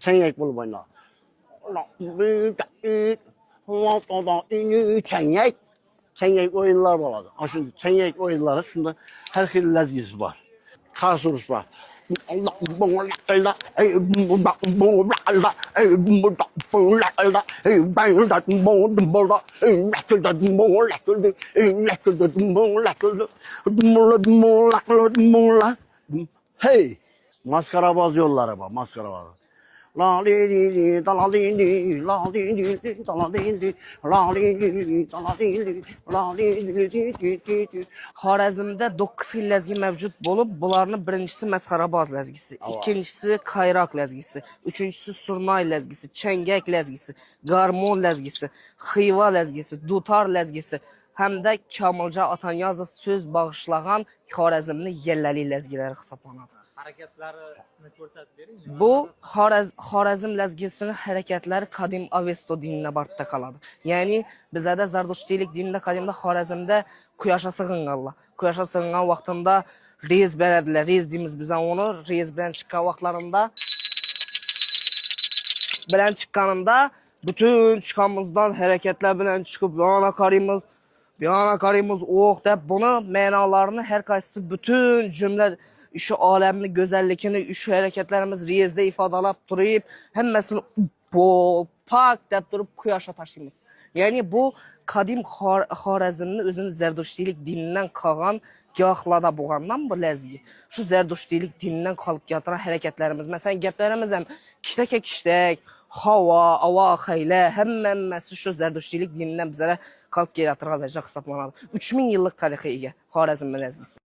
Çenyek bul boyna. Çenyek. Çenyek oyunlar var. Şimdi çenyek oyunları şunda her xil lezzeti var. Kasurus var. Hey! Maskarabaz yolları var, maskarabaz. La li li li da la li li la li li li da la li li la li li li da la li li la li li li. Xorazmda 9 xil ləzgi mövcud olub, bunların birincisi məsxarabaz ləzgisi, ikincisi kayraq ləzgisi, üçüncüsü surnay ləzgisi, çəngək ləzgisi, qarmon ləzgisi, xiva ləzgisi, dutar ləzgisi, həm də Kamilca Atanyazov söz bağışlayan Xorazmli yelləli ləzgiləri hesablanır. Hareketlerini ko'rsatib bering. Bu Xorazm ləzgisinin hərəkətləri qadim Avesto dininə barda qaladı. Yəni bizdə Zarduştilik dinində qadimdə Xorazmdə quyaşa sığınırlar. Quyaşa sığınan vaxtında rez bələdilər. Rez deyimiz bizə onu rez bilən çıxan vaxtlarında bilən çıxanında bütün çıxanımızdan hərəkətlər bilən çıxıb bir yana qarıyımız ox da bunu mənalarını hər qaysısı bütün cümlə şu aləmini, gözəllikini, şu hərəkətlərimiz riyezdə ifadalab durub, həmməsini pak deyib durub quyaşa taşıyımız. Yəni bu qadim Xorazmni özünün Zərdüştilik dinindən qalğan gahlarda boğandan bu ləzgi. Şu Zərdüştilik dinindən qalıb yatıran hərəkətlərimiz, məsələn gəplərimiz həm kiştək, hava, ava, xeylə, həmməsi şu Zərdüştilik dinindən bizlərə qalıb yatıran vəcə hesablanır. 3000 yıllık tarixi Xorazm ləzgisi.